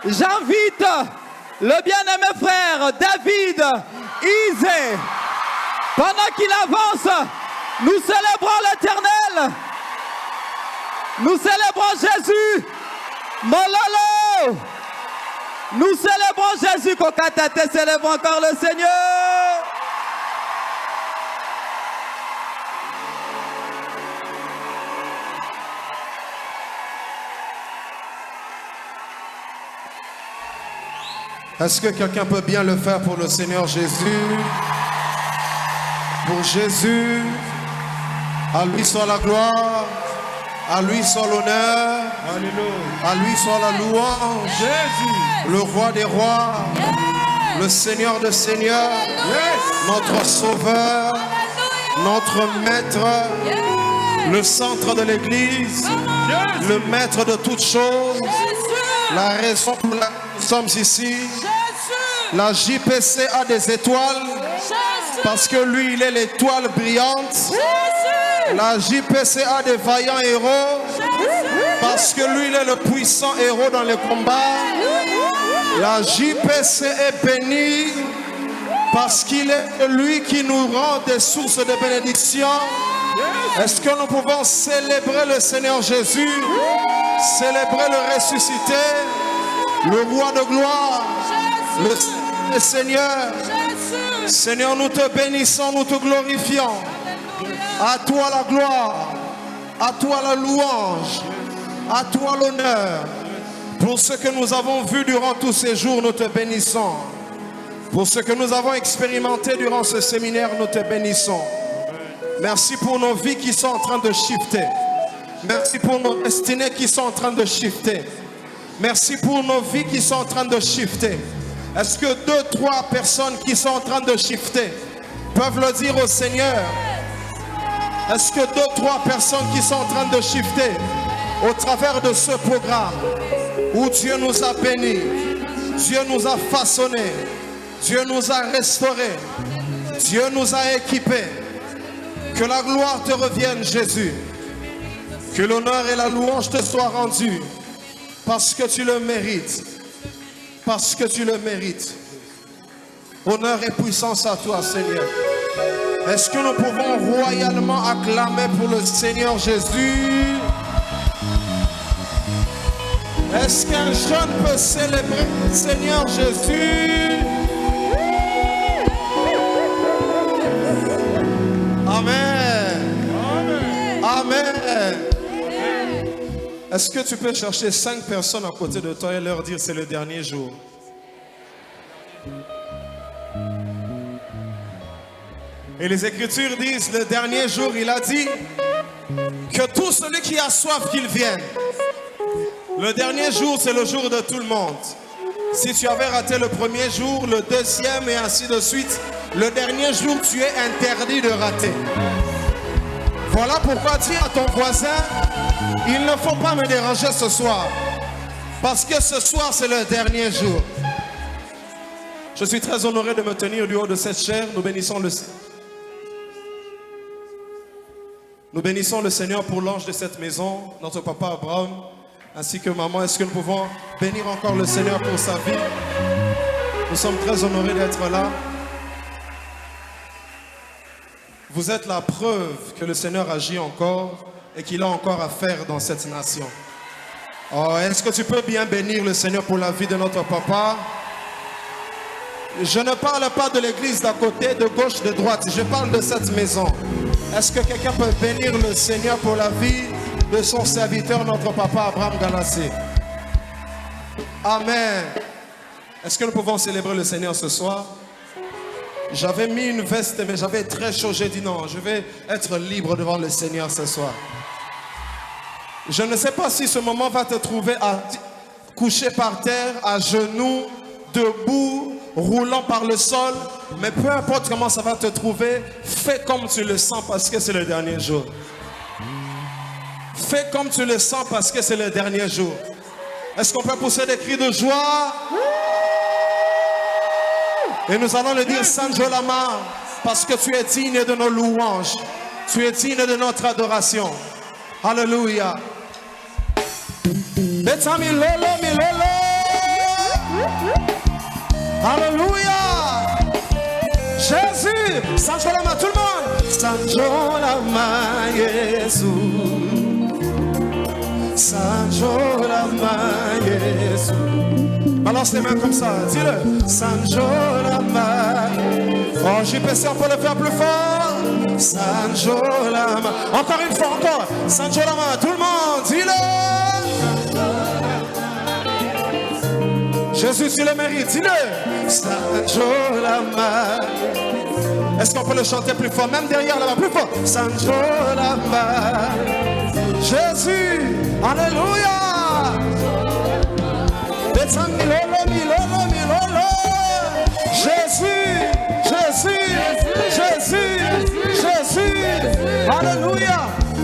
J'invite le bien-aimé frère David Isé. Pendant qu'il avance, nous célébrons l'Éternel. Nous célébrons Jésus. Mololo. Nous célébrons Jésus. Kokatate, célébrons encore le Seigneur. Est-ce que quelqu'un peut bien le faire pour le Seigneur Jésus? Pour Jésus, à lui soit la gloire, à lui soit l'honneur, à lui soit la louange. Jésus, le roi des rois, le Seigneur des seigneurs, notre sauveur, notre maître, le centre de l'église, le maître de toutes choses, la raison pour laquelle nous sommes ici. La JPC a des étoiles parce que lui il est l'étoile brillante. La JPC a des vaillants héros parce que lui il est le puissant héros dans les combats. La JPC est bénie parce qu'il est lui qui nous rend des sources de bénédiction. Est-ce que nous pouvons célébrer le Seigneur Jésus, célébrer le ressuscité, le roi de gloire, le Seigneur? Seigneur, nous te bénissons, nous te glorifions. À toi la gloire, à toi la louange, à toi l'honneur. Pour ce que nous avons vu durant tous ces jours, nous te bénissons. Pour ce que nous avons expérimenté durant ce séminaire, nous te bénissons. Merci pour nos vies qui sont en train de shifter. Merci pour nos destinées qui sont en train de shifter. Merci pour nos vies qui sont en train de shifter. Est-ce que 2-3 personnes qui sont en train de shifter peuvent le dire au Seigneur? Est-ce que 2-3 personnes qui sont en train de shifter au travers de ce programme où Dieu nous a bénis, Dieu nous a façonnés, Dieu nous a restaurés, Dieu nous a équipés? Que la gloire te revienne, Jésus. Que l'honneur et la louange te soient rendus parce que tu le mérites. Parce que tu le mérites. Honneur et puissance à toi, Seigneur. Est-ce que nous pouvons royalement acclamer pour le Seigneur Jésus? Est-ce qu'un jeune peut célébrer le Seigneur Jésus? Amen. Amen. Est-ce que tu peux chercher 5 personnes à côté de toi et leur dire c'est le dernier jour? Et les Écritures disent le dernier jour, il a dit que tout celui qui a soif qu'il vienne. Le dernier jour, c'est le jour de tout le monde. Si tu avais raté le premier jour, le deuxième et ainsi de suite, le dernier jour, tu es interdit de rater. Voilà pourquoi dis à ton voisin, il ne faut pas me déranger ce soir. Parce que ce soir, c'est le dernier jour. Je suis très honoré de me tenir du haut de cette chaire. Nous bénissons le Seigneur pour l'ange de cette maison, notre papa Abraham, ainsi que maman. Est-ce que nous pouvons bénir encore le Seigneur pour sa vie? Nous sommes très honorés d'être là. Vous êtes la preuve que le Seigneur agit encore et qu'il a encore à faire dans cette nation. Oh, est-ce que tu peux bien bénir le Seigneur pour la vie de notre papa? Je ne parle pas de l'église d'à côté, de gauche, de droite. Je parle de cette maison. Est-ce que quelqu'un peut bénir le Seigneur pour la vie de son serviteur, notre papa Abraham Galassé? Amen. Est-ce que nous pouvons célébrer le Seigneur ce soir? J'avais mis une veste, mais j'avais très chaud. J'ai dit non, je vais être libre devant le Seigneur ce soir. Je ne sais pas si ce moment va te trouver couché par terre, à genoux, debout, roulant par le sol. Mais peu importe comment ça va te trouver, fais comme tu le sens parce que c'est le dernier jour. Fais comme tu le sens parce que c'est le dernier jour. Est-ce qu'on peut pousser des cris de joie? Et nous allons le dire Sanjolama, parce que tu es digne de nos louanges. Tu es digne de notre adoration. Alléluia. Beta milolo, milolo. Alléluia. Jésus. Sanjo la main, tout le monde. Sanjo la main, Jésus. Sanjo la main, Jésus. Balance les mains comme ça, dis-le. Sanjo la main. Oh, JPC, on peut le faire plus fort. Sanjo la main. Encore une fois, encore. Sanjo la main, tout le monde, dis-le. Jésus, tu le mérites, dis-le. Sanjo la main. Est-ce qu'on peut le chanter plus fort, même derrière là-bas, plus fort? Sanjo la main. Jésus, alléluia. Jésus, Jésus, Jésus, Jésus, alléluia.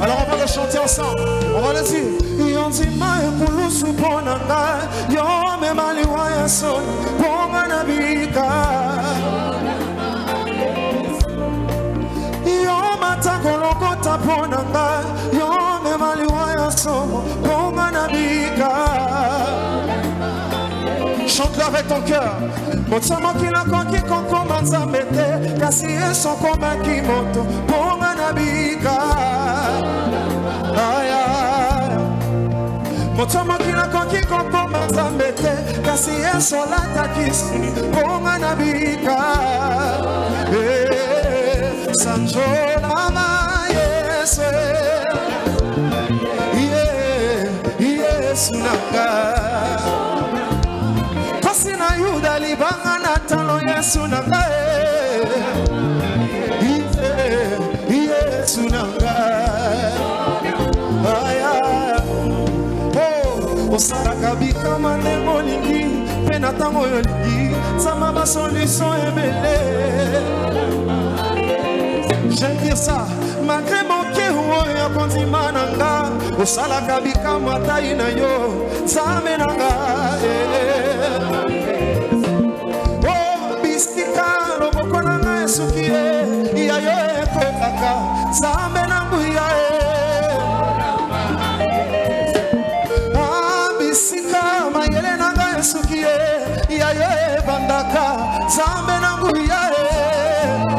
Alors on va le chanter ensemble. On va le dire. Chante-le avec ton cœur. Motsama kila konki konko manzamete kasi son combat qui monte pour manabika. Aya. Motsama kila konki konko manzamete kasi son lata kisi pour manabika. Sanjo lama yes. Yes nanga. Sina yuda libanga na talo Yesu nanga Yesu nanga aya oh osaka bikama ndemo lingi pena tango yolingi sama ba solution ebele. J'aime dire ça malgré mon cœur ya konzima nanga osalaka bikama taina yo zame nanga sukie iya yo ekaka zambe na mbuya abisika mayele nanga sukie iya yo bandaka zambe na mbuya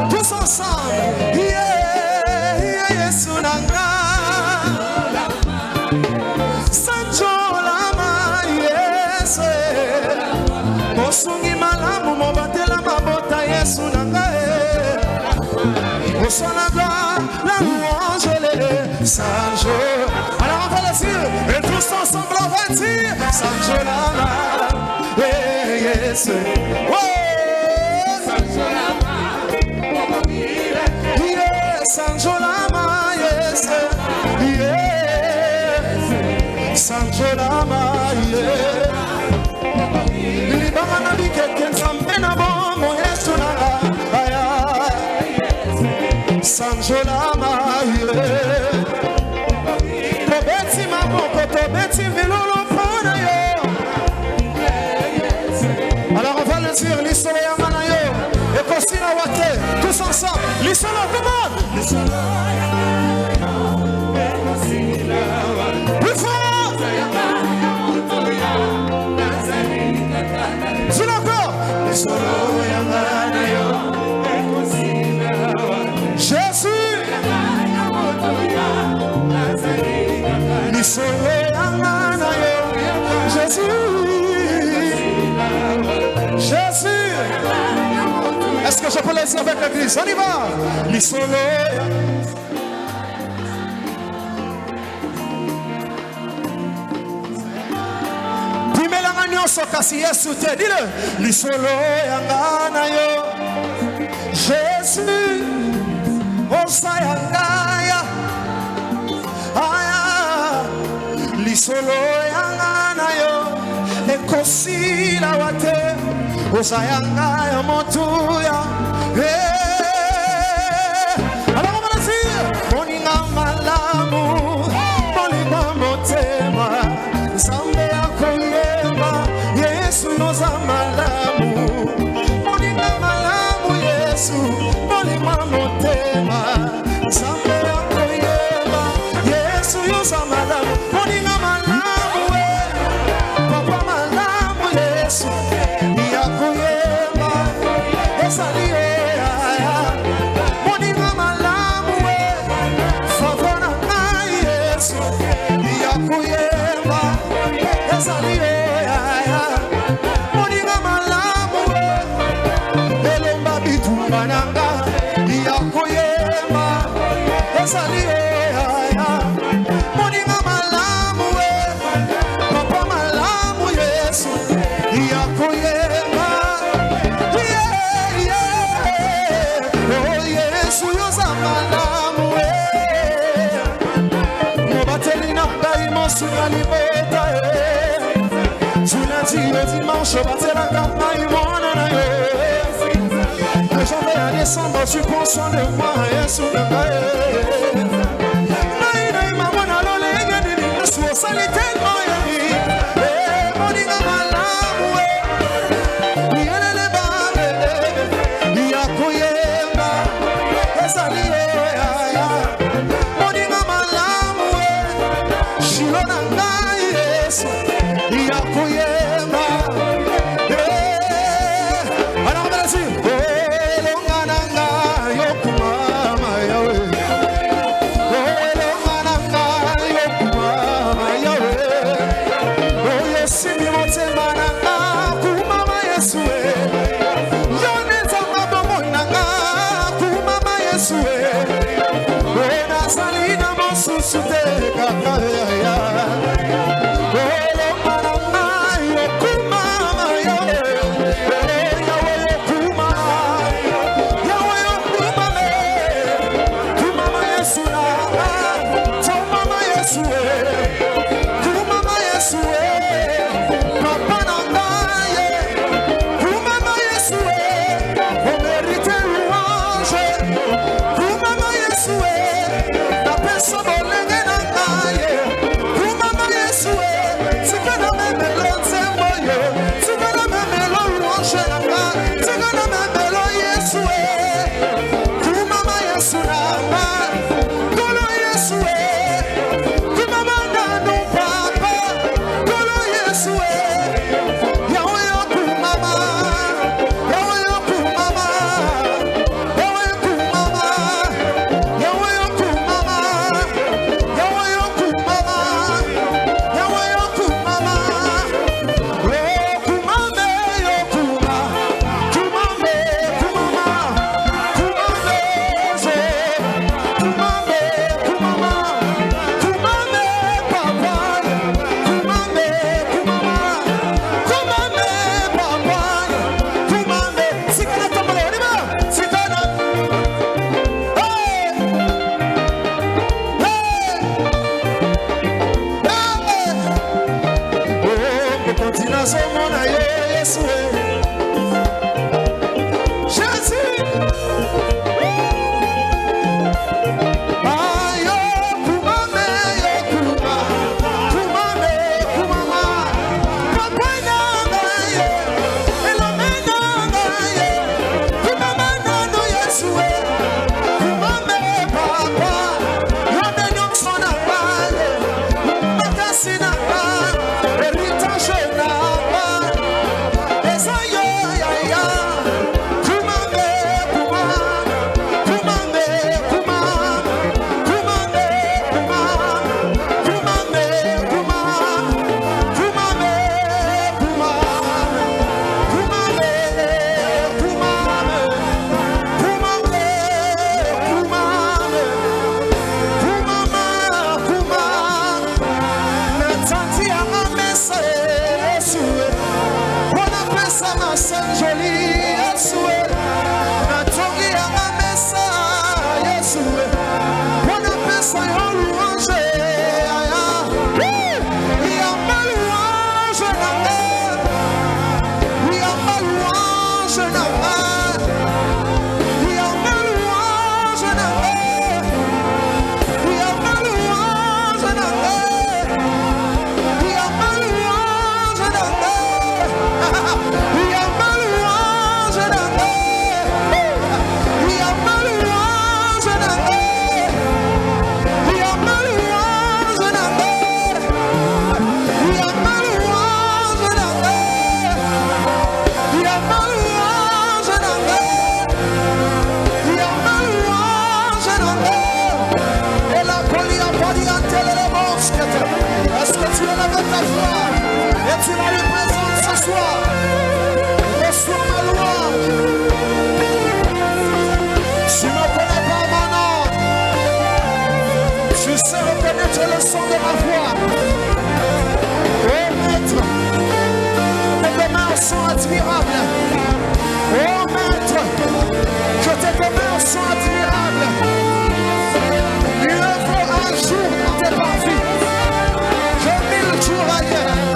tous ensemble Yesu nanga sanjo lama Yesu mosungi malamu mobatela mabota Yesu nanga soit la gloire, la louange, les Sanjo. Alors on va le dire, et tous ensemble on va dire, Sanjo Lama, yes, oh, Sanjo Lama, yes, Sanjo Lama, yes, yes, Sanjo Lama, yes. Libana bike kensambe na bomo Yesu na Sanjo lama Tobeti maboko, tobeti vilolo pona yo. Alors on va le dire, l'isolo yamana yo. Et kosina wate, tous ensemble. L'isolo, tout le monde. Plus fort. Dis encore. L'isolo yamana yo. Jésus, Jésus, Jésus. Est-ce que je peux laisser avec l'église? On y va. L'isolo. Dimela nyonso kasi Yesu te. Dis-le. L'isolo yangana yo. Jésus. Osayangaya aya lisolo yangana yo ekosila wate osayangaya motuya alors on va le dire moninga malamu moninga motema zambe akoyeba Yesu noza malamu moninga malamu Yesu moninga motema zambe akoyeba Yesu yoza malamu moninga malamu papa malamu Yesu yakoyeba Tu prends soin de moi, Yesu sais reconnaître le son de ma voix. Oh maître, tes demeures sont admirables. Oh maître, que tes demeures sont admirables. Mieux vaut un jour dans tes parvis que 1000 jours ailleurs.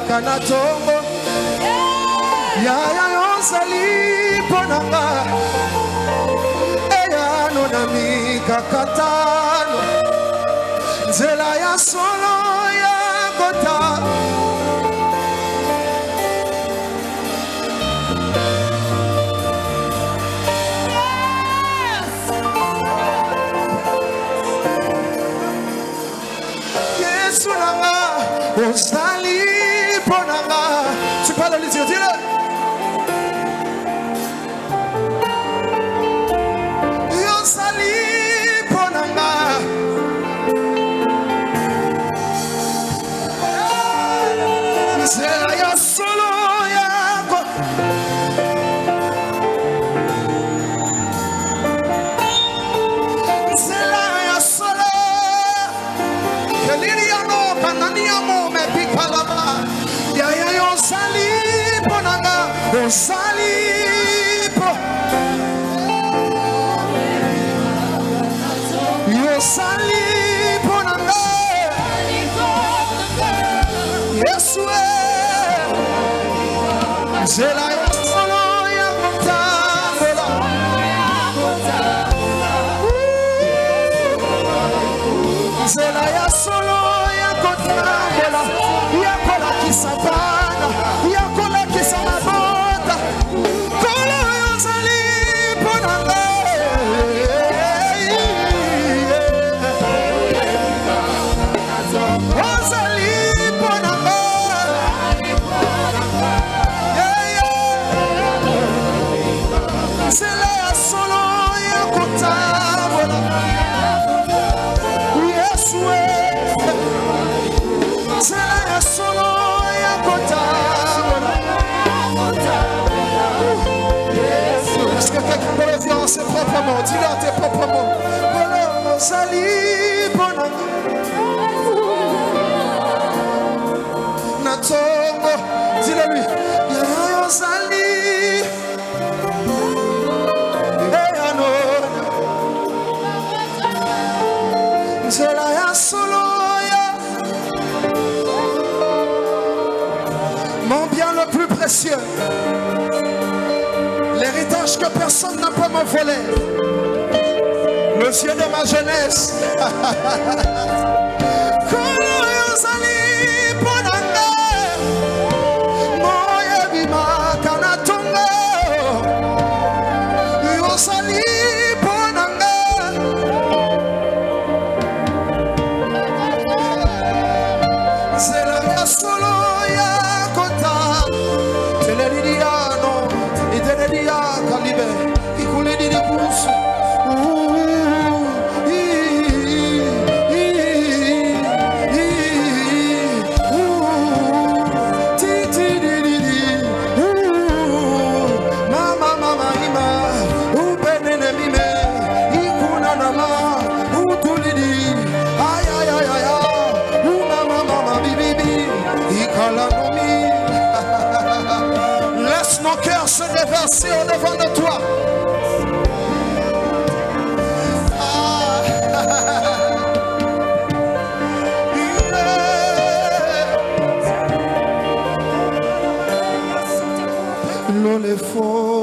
Kanatongo ya yonsali ponanga eya nonami kakatano nzela ya solo ya kota Yesu nanga osali. Tu parles les yeux, dis-le. Yo sali ponanga. C'est ya solo yako. C'est ya solo. Kelini ya no kanani ya mo me pikalama. Ya yo sali ponanga, yo sali po, yo sali ponanga, Yesu zela ya solo ya kotambola, zela ya solo ya kotambola, ya kola kisabana, ya kola kisamabota, kola yozali ponanga, ozali ponanga, zela ya solo ya kotambola, Yesu zela ya solo ya kotambola. Est-ce que quelqu'un peut le dire en ses propres mots? Dis-le en tes propres mots. Voilà, sali ponanga natongo, dis-le lui. Yo sali eyano zela ya solo ya. Mon bien le plus précieux, l'héritage que personne ne peut me voler, le ciel de ma jeunesse. Laisse nos cœurs se déverser au devant de toi. Le fond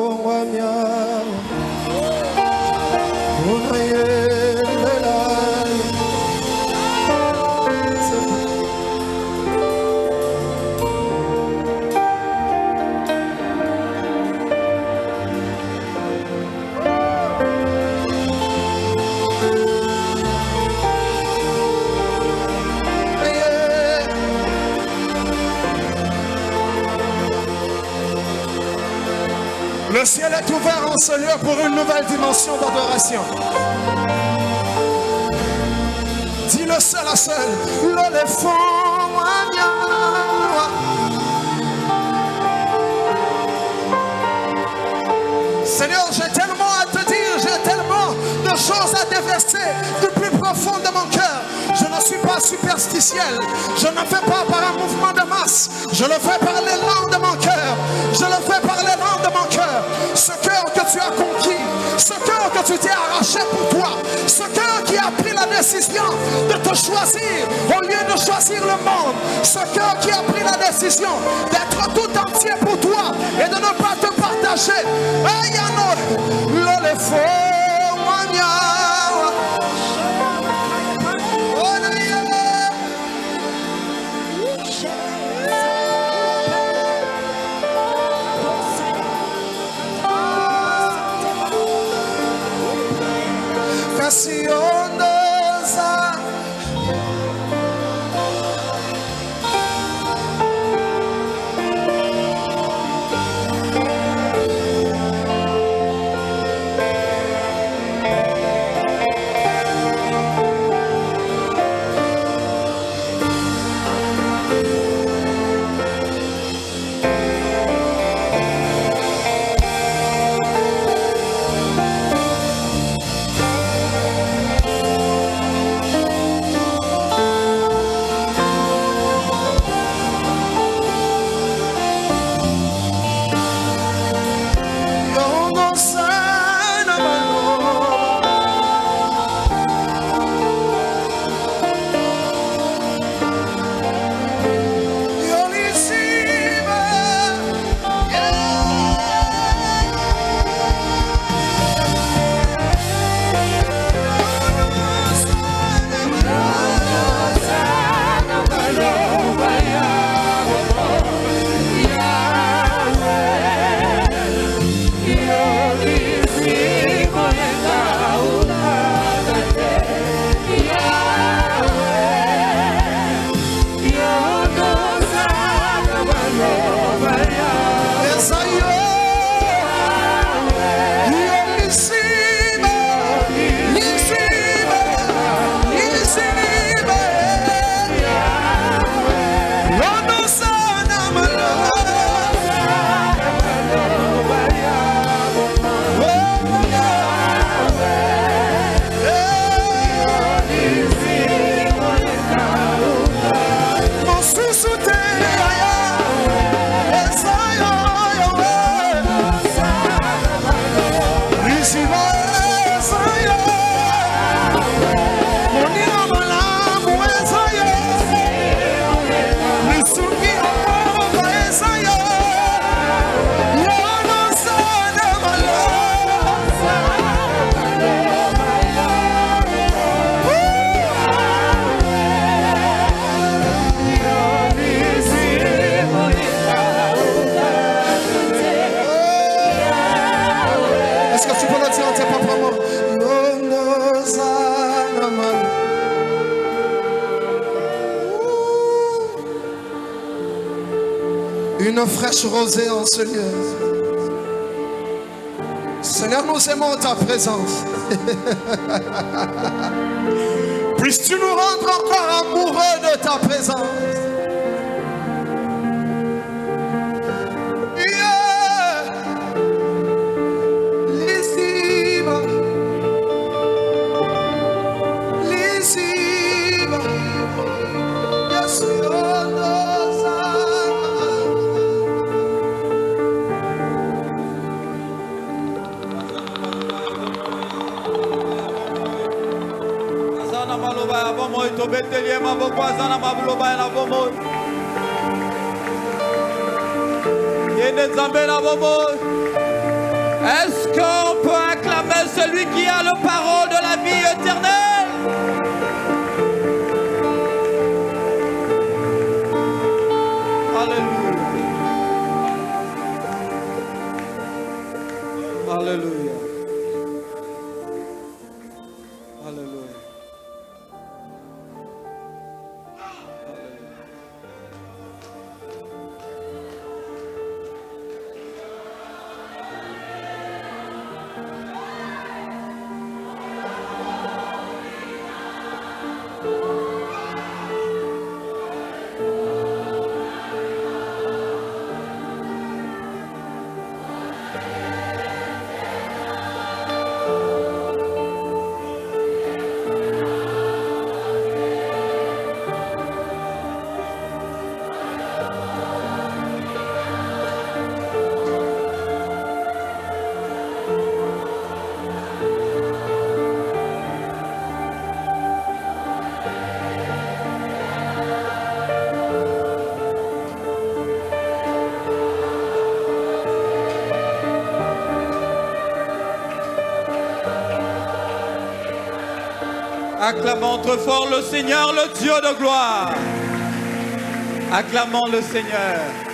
le ciel est ouvert en ce lieu pour une nouvelle dimension d'adoration. Dis le seul à seul. Seigneur, j'ai tellement à te dire, j'ai tellement de choses à déverser du plus profond de mon cœur. Je ne suis pas superstitiel. Je ne fais pas par un mouvement de masse. Je le fais par les langues de mon cœur. Je le fais par les langues de mon cœur. Ce cœur que tu as conquis, ce cœur que tu t'es arraché pour toi, ce cœur qui a pris la décision de te choisir au lieu de choisir le monde, ce cœur qui a pris la décision d'être tout entier pour toi et de ne pas te partager. Une fraîche rosée en ce lieu. Seigneur, nous aimons ta présence. Puisses-tu nous rendre encore amoureux de ta présence. Betelie mabokwasa na mabuloba na bomo. Yende Nzambe na bomo. Est-ce qu'on peut acclamer celui qui a le parole de la vie éternelle? Alléluia. Alléluia. Alléluia. Acclamons très fort le Seigneur, le Dieu de gloire. Acclamons le Seigneur.